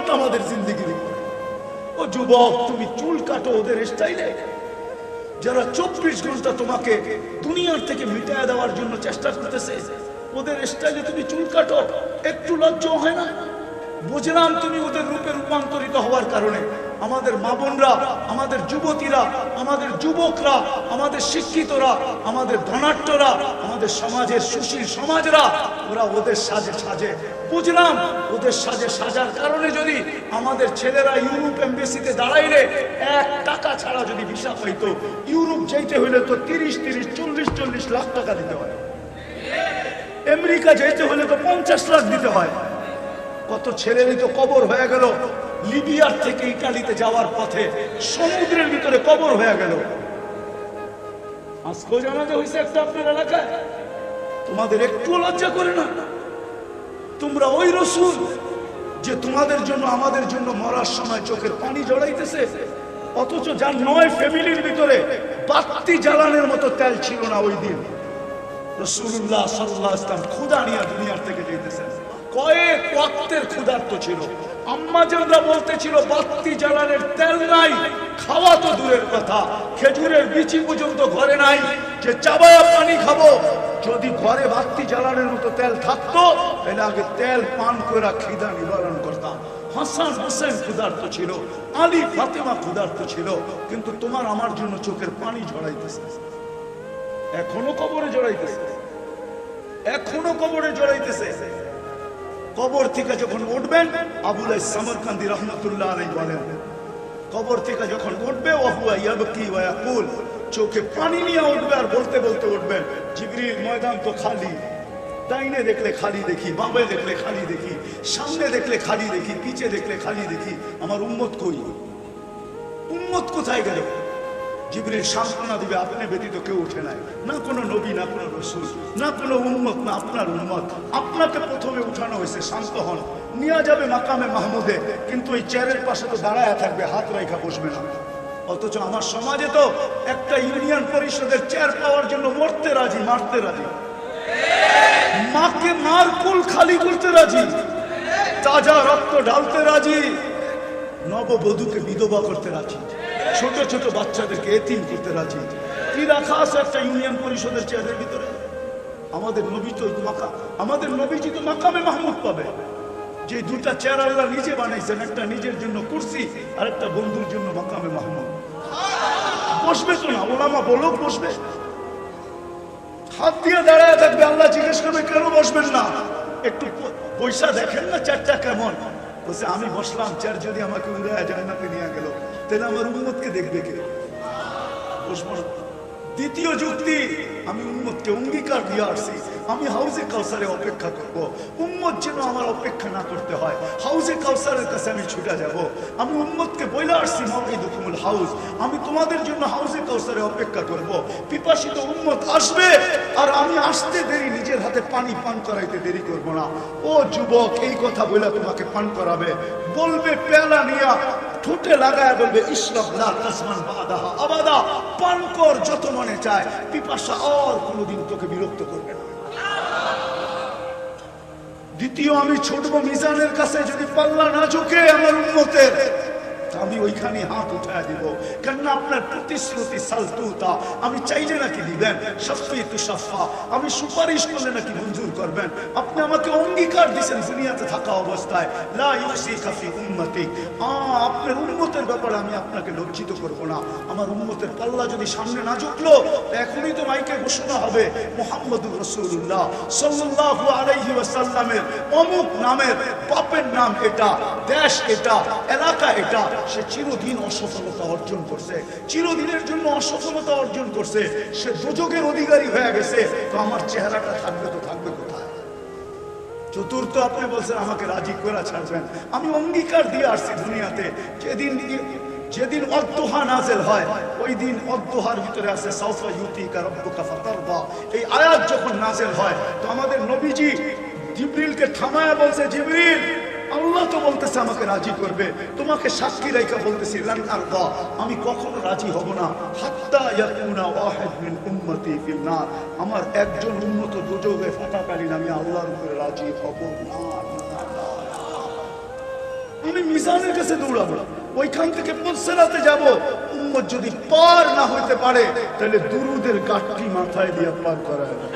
রহমত আমাদের জিন্দেগির উপরে। ও যুবক, তুমি চুল কাটো ওদের স্টাইলে, যারা 24 ঘন্টা তোমাকে দুনিয়ার থেকে মিটায় দেওয়ার জন্য চেষ্টা করতেছে, ওদের স্টাইলে তুমি চুল কাটো, একটু লজ্জা হয় না? বুঝলাম তুমি ওদের রূপে রূপান্তরিত হওয়ার কারণে আমাদের মা বোনরা, আমাদের যুবতীরা, আমাদের যুবকরা, আমাদের শিক্ষিতরা, আমাদের ধনাঢ্যরা, আমাদের সমাজের সুশীল সমাজরা, ওরা ওদের সাজে সাজে। বুঝলাম ওদের সাজে সাজার কারণে যদি আমাদের ছেলেরা ইউরোপ এমবেসিতে দাঁড়াইলে 1 টাকা ছাড়া যদি ভিসা পাইতো, ইউরোপ যাইতে হলে তো 30-40 লাখ টাকা দিতে হয়, আমেরিকা যাইতে হলে তো 50 লাখ দিতে হয়। কত ছেলেরই তো কবর হয়ে গেল, লিবিয়ার থেকে ইটালিতে যাওয়ার পথে সমুদ্রের ভিতরে কবর হয়ে গেল। আজকেও জানাজা হয়েছে একটা আপনার এলাকায়, তোমাদের একটু লজ্জা করে না? তোমরা ওই রসুল যে তোমাদের জন্য আমাদের জন্য মরার সময় চোখের পানি জড়াইতেছে, অথচ যার 9 ফ্যামিলির ভিতরে বাতি জ্বালানোর মতো তেল ছিল না ওই দিন। রাসূলুল্লাহ সাল্লাল্লাহু আলাইহি ওয়াসাল্লাম ক্ষুধা নিয়ে দুনিয়ার থেকে যেতেছেন, কয়েক ওয়াক্তের ক্ষুধার্ত ছিল। আম্মা জানরা বলতেছিল বাতি জ্বালানোর তেল নাই, খাওয়া তো দূরের কথা, খেজুরের বিচি পর্যন্ত ঘরে নাই যে চাবায়া পানি খাবো। যদি ঘরে বাতি জ্বালানোর মতো তেল থাকতো তাহলে আগে তেল পান করে খিদা নিবারণ করতাম। হাসান হোসেন ক্ষুধার্ত ছিল, আলী ফাতেমা ক্ষুধার্ত ছিল, কিন্তু তোমার আমার জন্য চোখের পানি ঝরাইতেছে, এখনো কবরে জড়াইতেছে, এখনো কবরে জড়াইতেছে। কবর থেকে যখন উঠবেন, আবুল সামরকান্দি রহমতুল্লাহ আলাইহি বলেন, কবর থেকে যখন উঠবে ওহুয়া ইয়াবকি ওয়া ইয়াকুল, চোখে পানি নিয়ে উঠবে আর বলতে বলতে উঠবেন, জিবরিল ময়দান তো খালি, ডাইনে দেখলে খালি দেখি, বামে দেখলে খালি দেখি, সামনে দেখলে খালি দেখি, পিছে দেখলে খালি দেখি, আমার উম্মত কই? উম্মত কোথায় গেল? জিবরিল সান্ত্বনা দিবে, আপনি ব্যতীত কেউ উঠে নাই, না কোনো নবী, না কোনো রাসূল, না কোনো উম্মত, না আপনার উম্মত। আপনাকে প্রথমে উঠানো হয়েছে, শান্ত হন, নিয়ে যাবে মাকামে মাহমুদে, কিন্তু ওই চেয়ারের পাশে তো দাঁড়ায় থাকবে, হাত রাইখা বসবে না। অথচ আমার সমাজে তো একটা ইউনিয়ন পরিষদের চেয়ার পাওয়ার জন্য মরতে রাজি, মারতে রাজি, মাকে মার কুল খালি করতে রাজি, তাজা রক্ত ঢালতে রাজি, নববধূকে বিধবা করতে রাজি, ছোট ছোট বাচ্চাদেরকে এতিম করতে রাজি। কি রাখা আছে একটা ইউনিয়ন পরিষদের চেয়ারের ভিতরে? আমাদের নবী তো আমাদের নবীজি তো মাকামে মাহমুদ পাবে। যে দুটা চেয়ার আল্লাহ নিজে বানাইছেন, একটা নিজের জন্য কুরসি আর একটা বন্ধুর জন্য মাকামে মাহমুদ। বসবে তো না, ওলামা বলো বসবে, হাত দিয়ে দাঁড়ায় থাকবে, আল্লাহ জিজ্ঞেস করবে কেন বসবেন না? একটু পয়সা দেখেন না চেয়ারটা কেমন? বলছে আমি বসলাম, চেয়ার যদি আমাকে উড়ায় জান্নাতে নিয়ে গেল তাহলে আমার উম্মতকে দেখবে কে? বসবো না। দ্বিতীয় যুক্তি, আমি উম্মতকে অঙ্গীকার দিয়ে আসছি, আমি হাউজে কাউসারে অপেক্ষা করব, উম্মত যেন আমার অপেক্ষা না করতে হয়, হাউজে কাউসারের কাছে আমি ছুটে যাব। আমি উম্মতকে বলে আসছি মাউইদুকুমুল হাউজ, আমি তোমাদের জন্য হাউজে কাউসারে অপেক্ষা করব। পিপাসিত উম্মত আসবে আর আমি আসতে দেরি, নিজের হাতে পানি পান করাইতে দেরি করব না। ও যুবক, এই কথা বলে তোমাকে পান করাবে, বলবে পেয়ালা নিয়া ঠোঁটে লাগায় বলবে ইশরাব লা তাসমান বাদাহা আবাদা, পান কর যত মনে চায়, পিপাসা আর কোনোদিন তোকে বিরক্ত করবে না। দ্বিতীয়, আমি ছুটবো মিজানের কাছে, যদি পাল্লা না ঝুঁকে আমার উম্মতের, আমি ওইখানে হাত উঠায় দিব। কেননা আপনার প্রতিশ্রুতি সালতুতা, আমি চাইলে নাকি দিবেন, শাফিতু শাফা, আমি সুপারিশ করলে নাকি মঞ্জুর করবেন। আপনি আমাকে অঙ্গীকার দিয়েছেন দুনিয়াতে থাকা অবস্থায়, লা ইউসিকা ফি উম্মতি, আপনার উম্মতের ব্যাপারে আমি আপনাকে লজ্জিত করব না। আমার উম্মতের পাল্লা যদি সামনে না ঝুঁকলো, এখনই তো মাইকে ঘোষণা হবে মুহাম্মদুর রাসূলুল্লাহ সাল্লাল্লাহু আলাইহি ওয়াসাল্লামের অমুক নামের বাপের নাম এটা, দেশ এটা, এলাকা এটা, সে চিরদিন অসফলতা অর্জন করছে, চিরদিনের জন্য অসফলতা অর্জন করছে, সে দুযোগের অধিকারী হয়ে গেছে। তো আমার চেহারাটা থাকবে তো থাকবে কোথায়? চতুর্থ, আপনি বলছেন আমাকে রাজি করে ছাড়বেন, আমি অঙ্গীকার দিয়ে আসছি দুনিয়াতে, যেদিন অদ্দোহা নাজেল হয় ওই দিন অদ্দোহার ভিতরে আছে সাউফা ইউতিকা রাব্বুকা ফাতারদা, এই আয়াত যখন নাজেল হয় তো আমাদের নবীজি জিবরিলকে থামায়া বলছে, জিবরিল আল্লাহ তো বলতেছে আমাকে রাজি করবে, তোমাকে সাক্ষী রেখা বলতেছি লান আরদা, আমি কখনো রাজি হব না হাত্তা ইয়াকুনা ওয়াহিদ মিন উম্মতি ফিল নার, আমার একজন উম্মত দোজখে ফাটাকালীন আমি আল্লাহর উপরে রাজি হব না। আমি মিজানের কাছে দৌড়াবো, ওইখান থেকে পুলসেরাতে যাব। উম্মত যদি পার না হইতে পারে তাহলে দুরুদের গাঠটি মাথায় দিয়ে পার করা হবে।